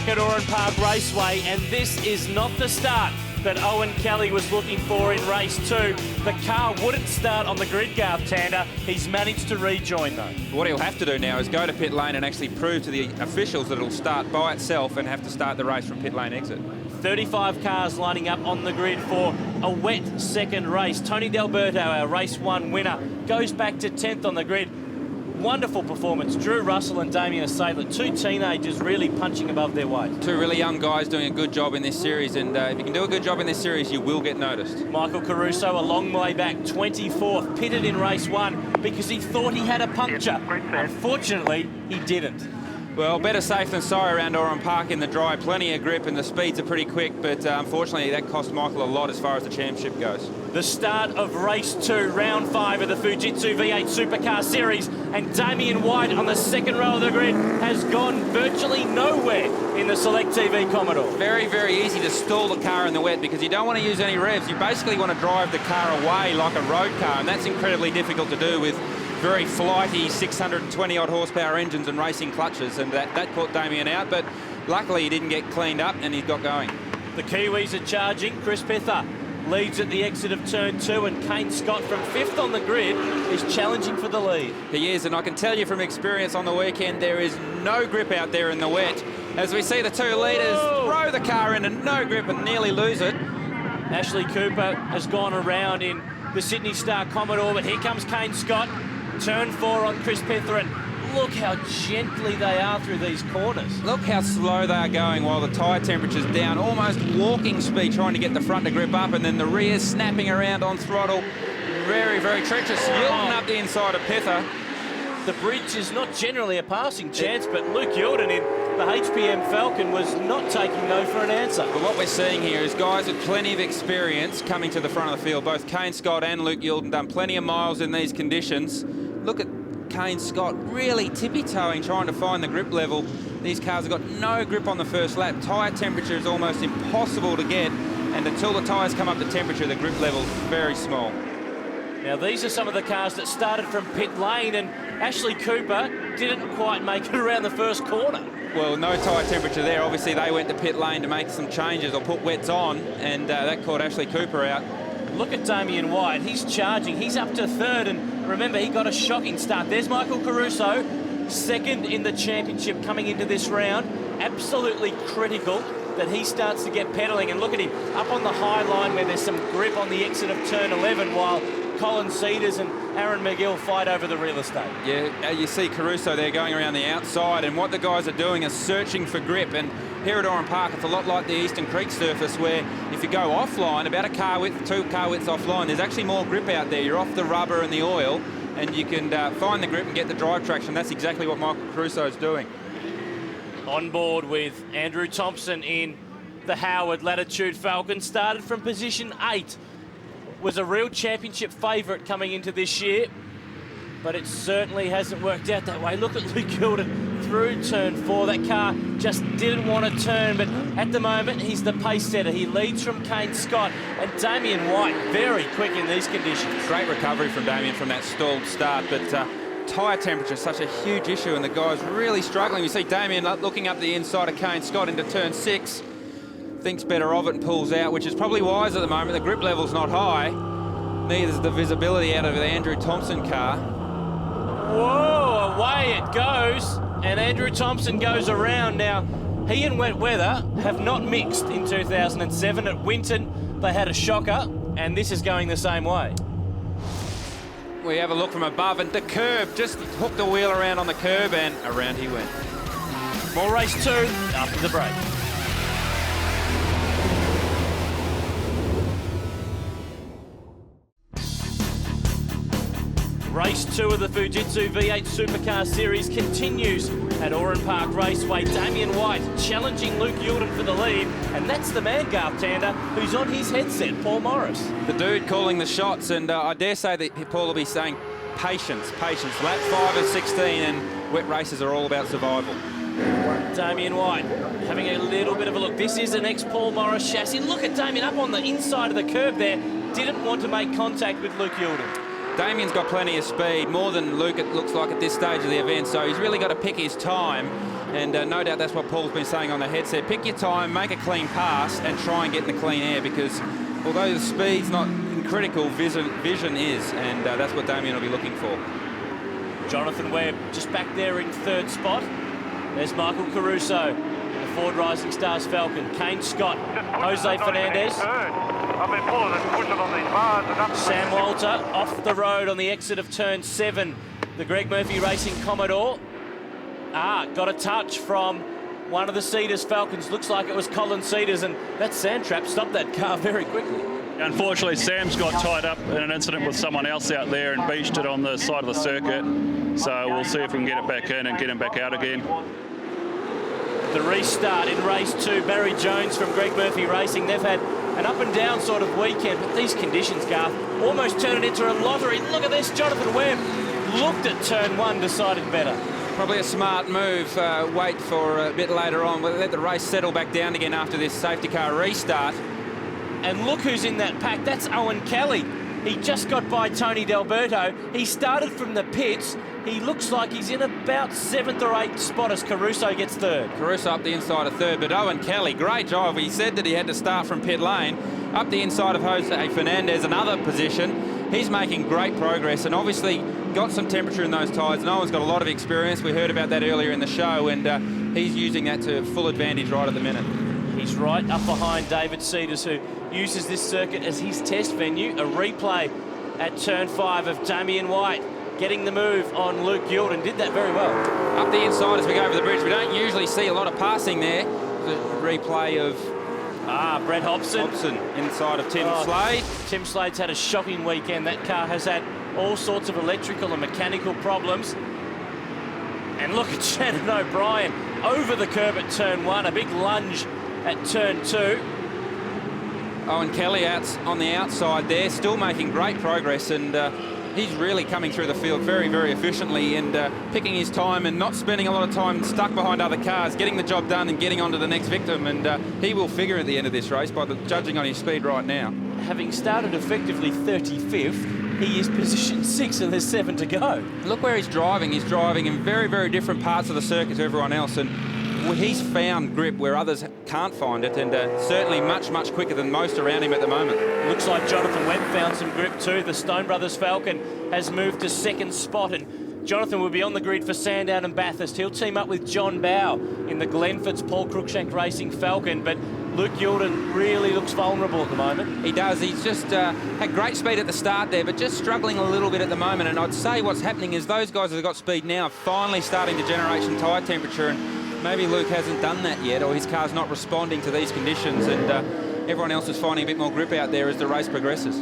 back at Oran Park Raceway, and this is not the start that Owen Kelly was looking for in race 2. The car wouldn't start on the grid, Garth Tander. He's managed to rejoin though. What he'll have to do now is go to pit lane and actually prove to the officials that it'll start by itself and have to start the race from pit lane exit. 35 cars lining up on the grid for a wet second race. Tony D'Alberto, our race 1 winner, goes back to 10th on the grid. Wonderful performance. Drew Russell and Damien Saylor, two teenagers really punching above their weight. Two really young guys doing a good job in this series, and if you can do a good job in this series, you will get noticed. Michael Caruso, a long way back, 24th, pitted in race 1 because he thought he had a puncture. Unfortunately, he didn't. Well, better safe than sorry around Oran Park in the dry. Plenty of grip and the speeds are pretty quick, but unfortunately that cost Michael a lot as far as the championship goes. The start of race 2, round 5 of the Fujitsu V8 Supercar Series, and Damien White on the second row of the grid has gone virtually nowhere in the Select TV Commodore. Very, very easy to stall the car in the wet because you don't want to use any revs. You basically want to drive the car away like a road car, and that's incredibly difficult to do with very flighty 620 odd horsepower engines and racing clutches, and that caught Damien out, but luckily he didn't get cleaned up and he's got going. The Kiwis are charging. Chris Pither leads at the exit of turn 2, and Kane Scott from 5th on the grid is challenging for the lead. He is, and I can tell you from experience on the weekend, there is no grip out there in the wet. As we see the two leaders throw the car into no grip and nearly lose it. Ashley Cooper has gone around in the Sydney Star Commodore, but here comes Kane Scott. Turn 4 on Chris Pither, and look how gently they are through these corners. Look how slow they are going while the tyre temperature's down, almost walking speed, trying to get the front to grip up, and then the rear snapping around on throttle. Very, very treacherous. Yielding up the inside of Pither. The bridge is not generally a passing chance, but Luke Yilden in the HPM Falcon was not taking no for an answer. But what we're seeing here is guys with plenty of experience coming to the front of the field. Both Kane Scott and Luke Yilden done plenty of miles in these conditions. Look at Kane Scott really tippy-toeing, trying to find the grip level. These cars have got no grip on the first lap. Tyre temperature is almost impossible to get, and until the tyres come up to temperature, the grip level is very small. Now, these are some of the cars that started from pit lane, and Ashley Cooper didn't quite make it around the first corner. Well, no tyre temperature there. Obviously, they went to pit lane to make some changes or put wets on, and that caught Ashley Cooper out. Look at Damien White. He's charging. He's up to 3rd, and remember, he got a shocking start. There's Michael Caruso, 2nd in the championship coming into this round. Absolutely critical that he starts to get pedalling, and look at him up on the high line where there's some grip on the exit of turn 11, while Colin Cedars and Aaron McGill fight over the real estate. Yeah, you see Caruso there going around the outside, and what the guys are doing is searching for grip. And here at Oran Park, it's a lot like the Eastern Creek surface, where if you go offline, about a car width, 2 car widths offline, there's actually more grip out there. You're off the rubber and the oil, and you can find the grip and get the drive traction. That's exactly what Michael Caruso is doing. On board with Andrew Thompson in the Howard Latitude Falcon, started from position 8. Was a real championship favourite coming into this year, but it certainly hasn't worked out that way. Look at Luke Yilden through turn 4. That car just didn't want to turn, but at the moment he's the pace setter. He leads from Kane Scott, and Damien White very quick in these conditions. Great recovery from Damien from that stalled start, but tyre temperature is such a huge issue, and the guy's really struggling. You see Damien looking up the inside of Kane Scott into turn 6. Thinks better of it and pulls out, which is probably wise at the moment. The grip level's not high. Neither is the visibility out of the Andrew Thompson car. Whoa, away it goes. And Andrew Thompson goes around. Now, he and wet weather have not mixed in 2007. At Winton, they had a shocker, and this is going the same way. We have a look from above, and the curb just hooked the wheel around on the curb, and around he went. More race 2 after the break. Race 2 of the Fujitsu V8 Supercar Series continues at Oran Park Raceway. Damien White challenging Luke Yilden for the lead, and that's the man, Garth Tander, who's on his headset, Paul Morris. The dude calling the shots, and I dare say that Paul will be saying patience, patience. Lap 5 of 16, and wet races are all about survival. Damien White having a little bit of a look. This is an ex-Paul Morris chassis. Look at Damien up on the inside of the curb there. Didn't want to make contact with Luke Yilden. Damien's got plenty of speed, more than Luke it looks like at this stage of the event, so he's really got to pick his time. And no doubt that's what Paul's been saying on the headset. Pick your time, make a clean pass, and try and get in the clean air, because although the speed's not critical, vision is, and that's what Damien will be looking for. Jonathan Webb just back there in third spot. There's Michael Caruso, the Ford Rising Stars Falcon. Kane Scott, Jose Fernandez. I've been pulling and pushing on these bars. And Sam Walter off the road on the exit of turn 7. The Greg Murphy Racing Commodore. Got a touch from one of the Cedars Falcons. Looks like it was Colin Cedars, and that sand trap stopped that car very quickly. Unfortunately, Sam's got tied up in an incident with someone else out there and beached it on the side of the circuit. So we'll see if we can get it back in and get him back out again. The restart in race 2, Barry Jones from Greg Murphy Racing. They've had an up and down sort of weekend, but these conditions, Garth, almost turn it into a lottery. Look at this, Jonathan Webb looked at turn 1, decided better. Probably a smart move. Wait for a bit later on. We'll let the race settle back down again after this safety car restart. And look who's in that pack. That's Owen Kelly. He just got by Tony D'Alberto. He started from the pits. He looks like he's in about 7th or 8th spot as Caruso gets 3rd. Caruso up the inside of 3rd, but Owen Kelly, great job. He said that he had to start from pit lane. Up the inside of Jose Fernandez, another position. He's making great progress, and obviously got some temperature in those tyres. No one's got a lot of experience. We heard about that earlier in the show, and he's using that to full advantage right at the minute. He's right up behind David Cedars, who uses this circuit as his test venue. A replay at turn 5 of Damien White getting the move on Luke Gilden. Did that very well. Up the inside as we go over the bridge. We don't usually see a lot of passing there. The replay of Brett Hobson. Inside of Tim Slade. Tim Slade's had a shocking weekend. That car has had all sorts of electrical and mechanical problems. And look at Shannon O'Brien over the curb at turn 1. A big lunge at turn 2. Owen Kelly out on the outside there, still making great progress, and he's really coming through the field very, very efficiently, and picking his time and not spending a lot of time stuck behind other cars, getting the job done and getting on to the next victim, and he will figure at the end of this race by judging on his speed right now. Having started effectively 35th, he is position 6 and there's 7 to go. Look where he's driving. He's driving in very, very different parts of the circuit to everyone else, and he's found grip where others can't find it, and certainly much, much quicker than most around him at the moment. Looks like Jonathan Webb found some grip too. The Stone Brothers Falcon has moved to 2nd spot, and Jonathan will be on the grid for Sandown and Bathurst. He'll team up with John Bow in the Glenford's Paul Cruikshank Racing Falcon, but Luke Gilden really looks vulnerable at the moment. He does. He's just had great speed at the start there, but just struggling a little bit at the moment, and I'd say what's happening is those guys that have got speed now are finally starting to generate some tyre temperature, and maybe Luke hasn't done that yet, or his car's not responding to these conditions, and everyone else is finding a bit more grip out there as the race progresses.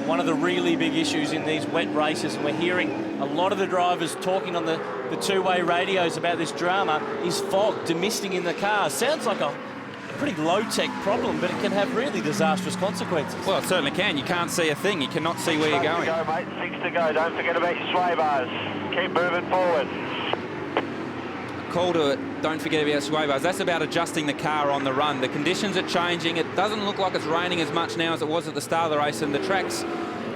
One of the really big issues in these wet races, and we're hearing a lot of the drivers talking on the two-way radios about this drama, is fog demisting in the cars. Sounds like a pretty low-tech problem, but it can have really disastrous consequences. Well, it certainly can. You can't see a thing. You cannot see where you're going. 6 to go, mate. 6 to go. Don't forget about your sway bars. Keep moving forward. Call to it, don't forget about sway bars. That's about adjusting the car on the run. The conditions are changing. It doesn't look like it's raining as much now as it was at the start of the race, and the track's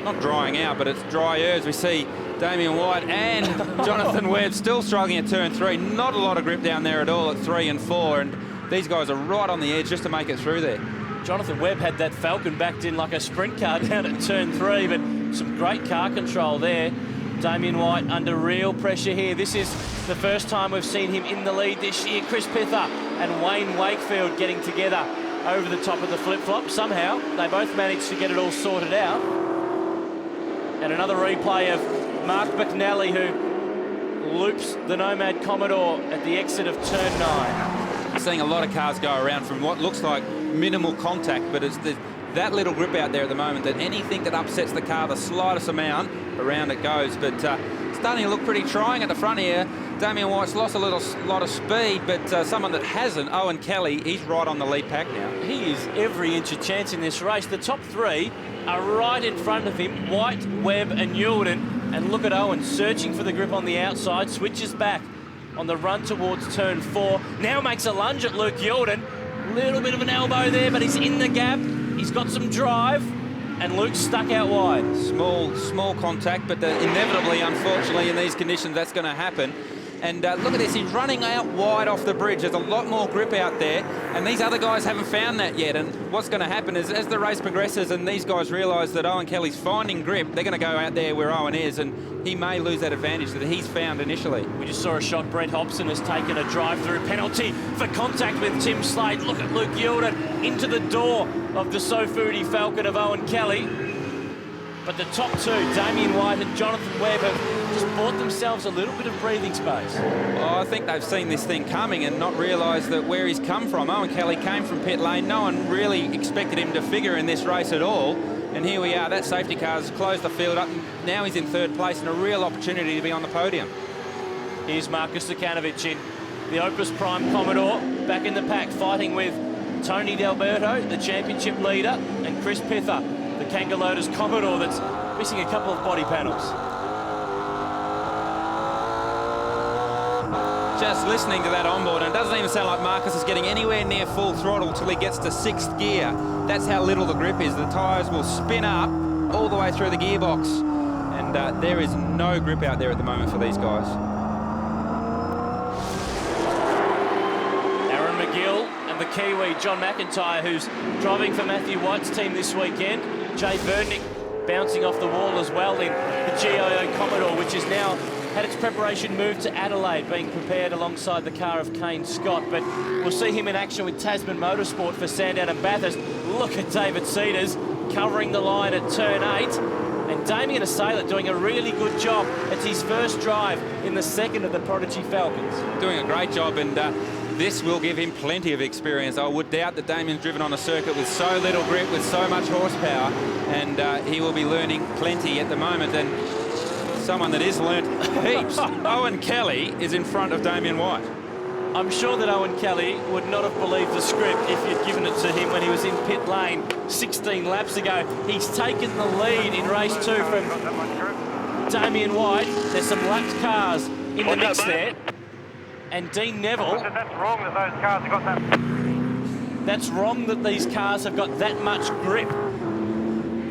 not drying out, but it's drier as we see Damien White and Jonathan Webb still struggling at turn 3. Not a lot of grip down there at all at 3 and 4, and these guys are right on the edge just to make it through there. Jonathan Webb had that Falcon backed in like a sprint car down at turn 3, but some great car control there. Damien White under real pressure here. This is the first time we've seen him in the lead this year. Chris Pither and Wayne Wakefield getting together over the top of the flip-flop. Somehow they both managed to get it all sorted out. And another replay of Mark McNally, who loops the Nomad Commodore at the exit of turn 9. We're seeing a lot of cars go around from what looks like minimal contact, but it's that little grip out there at the moment that anything that upsets the car the slightest amount, around it goes. But starting to look pretty trying at the front here. Damien White's lost a lot of speed, but someone that hasn't, Owen Kelly, he's right on the lead pack now. He is every inch a chance in this race. The top 3 are right in front of him, White, Webb and Yulden. And look at Owen searching for the grip on the outside, switches back on the run towards turn 4. Now makes a lunge at Luke Yulden. Little bit of an elbow there, but he's in the gap. He's got some drive, and Luke's stuck out wide. Small contact, but inevitably, unfortunately, in these conditions, that's going to happen. And look at this, he's running out wide off the bridge. There's a lot more grip out there, and these other guys haven't found that yet. And what's going to happen is, as the race progresses and these guys realise that Owen Kelly's finding grip, they're going to go out there where Owen is, and he may lose that advantage that he's found initially. We just saw a shot. Brett Hobson has taken a drive-through penalty for contact with Tim Slade. Look at Luke Yilden into the door of the Sofudi Falcon of Owen Kelly. But the top two, Damien White and Jonathan Webb, have just bought themselves a little bit of breathing space. Oh, I think they've seen this thing coming and not realised that where he's come from. Owen Kelly came from pit lane. No one really expected him to figure in this race at all. And here we are. That safety car has closed the field up. Now he's in third place and a real opportunity to be on the podium. Here's Marcus Sukanovic in the Opus Prime Commodore, back in the pack, fighting with Tony D'Alberto, the championship leader, and Chris Pither, the Kangaloota's Commodore, that's missing a couple of body panels. Just listening to that onboard, and it doesn't even sound like Marcus is getting anywhere near full throttle till he gets to 6th gear. That's how little the grip is. The tyres will spin up all the way through the gearbox, and there is no grip out there at the moment for these guys. Aaron McGill and the Kiwi, John McIntyre, who's driving for Matthew White's team this weekend. Jay Vernick bouncing off the wall as well in the GIO Commodore, which has now had its preparation moved to Adelaide, being prepared alongside the car of Kane Scott. But we'll see him in action with Tasman Motorsport for Sandown and Bathurst. Look at David Cedars covering the line at turn 8. And Damien Assailett doing a really good job. It's his first drive in the second of the Prodigy Falcons. Doing a great job, and this will give him plenty of experience. I would doubt that Damien's driven on a circuit with so little grip, with so much horsepower, and he will be learning plenty at the moment. And someone that is learnt heaps, Owen Kelly is in front of Damien White. I'm sure that Owen Kelly would not have believed the script if you'd given it to him when he was in pit lane 16 laps ago. He's taken the lead in race 2 from Damien White. There's some lapped cars in the mix there. And Dean Neville. That's wrong that those cars have got that. That's wrong that these cars have got that much grip.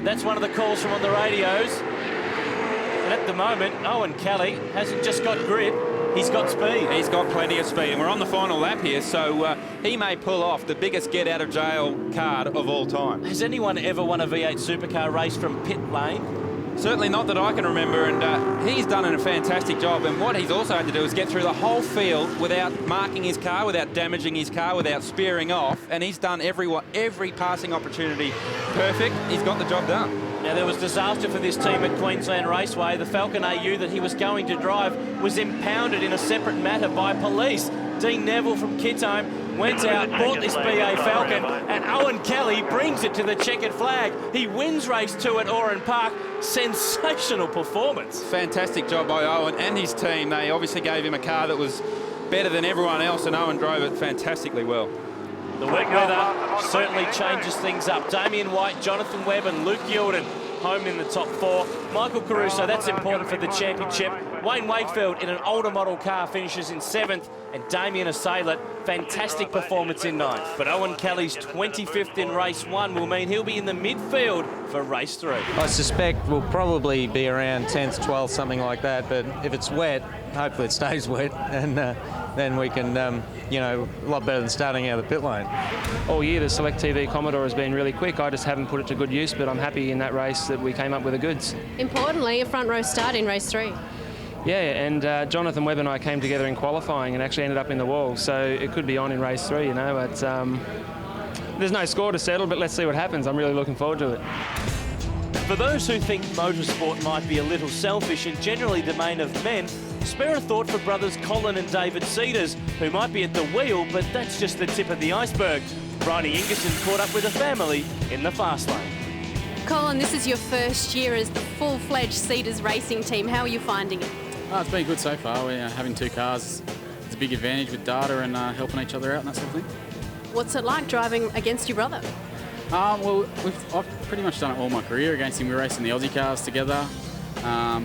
That's one of the calls from on the radios. And at the moment, Owen Kelly hasn't just got grip, he's got speed. He's got plenty of speed, and we're on the final lap here, so he may pull off the biggest get-out-of-jail card of all time. Has anyone ever won a V8 supercar race from pit lane? Certainly not that I can remember, and he's done a fantastic job. And what he's also had to do is get through the whole field without marking his car, without damaging his car, without spearing off. And he's done every passing opportunity perfect. He's got the job done. Now, there was disaster for this team at Queensland Raceway. The Falcon AU that he was going to drive was impounded in a separate matter by police. Dean Neville from Kittome went out, bought this BA Falcon, and Owen Kelly brings it to the checkered flag. He wins race 2 at Oran Park. Sensational performance. Fantastic job by Owen and his team. They obviously gave him a car that was better than everyone else, and Owen drove it fantastically well. The wet weather certainly changes things up. Damien White, Jonathan Webb and Luke Yilden home in the top 4. Michael Caruso, that's important for the championship. Wayne Wakefield in an older model car finishes in 7th, and Damien Assailett, fantastic performance in 9th. But Owen Kelly's 25th in race 1 will mean he'll be in the midfield for race 3. I suspect we'll probably be around 10th, 12th, something like that, but if it's wet, hopefully it stays wet, and then we can, you know, a lot better than starting out of the pit lane. All year the Select TV Commodore has been really quick. I just haven't put it to good use, but I'm happy in that race that we came up with the goods. Importantly, a front row start in race 3. Yeah, and Jonathan Webb and I came together in qualifying and actually ended up in the wall, so it could be on in race 3, you know. But there's no score to settle, but let's see what happens. I'm really looking forward to it. For those who think motorsport might be a little selfish and generally the domain of men, spare a thought for brothers Colin and David Cedars, who might be at the wheel, but that's just the tip of the iceberg. Bryony Ingerson caught up with a family in the fast lane. Colin, this is your first year as the full-fledged Cedars racing team. How are you finding it? Oh, it's been good so far. We're having 2 cars. It's a big advantage with data and helping each other out and that sort of thing. What's it like driving against your brother? Well, I've pretty much done it all my career against him. We're racing the Aussie cars together. Yeah,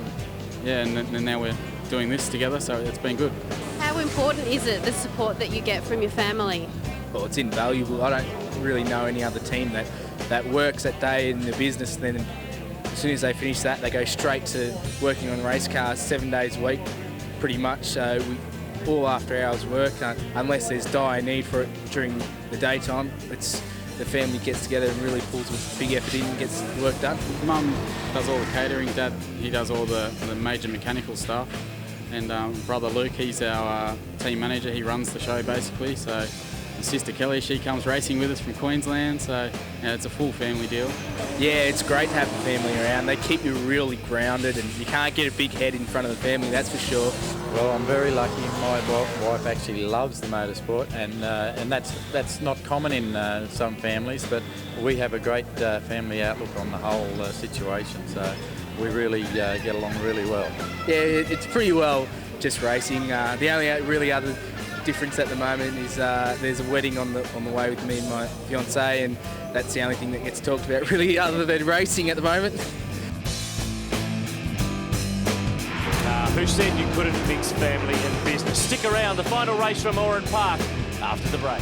and now we're doing this together, so it's been good. How important is it, the support that you get from your family? Well, it's invaluable. I don't really know any other team that works that day in the business, and then as soon as they finish that, they go straight to working on race cars 7 days a week, pretty much. So all after hours work, unless there's dire need for it during the daytime. It's the family gets together and really pulls a big effort in and gets the work done. Mum does all the catering, Dad, he does all the major mechanical stuff. And brother Luke, he's our team manager, he runs the show basically. So sister Kelly, she comes racing with us from Queensland, so yeah, it's a full family deal. Yeah, it's great to have the family around. They keep you really grounded and you can't get a big head in front of the family, that's for sure. Well, I'm very lucky. My wife actually loves the motorsport, and that's not common in some families, but we have a great family outlook on the whole situation, so we really get along really well. Yeah, it's pretty well just racing. The only really other difference at the moment is there's a wedding on the way with me and my fiancée, and that's the only thing that gets talked about really other than racing at the moment. Who said you couldn't mix family and business? Stick around, the final race from Oran Park after the break.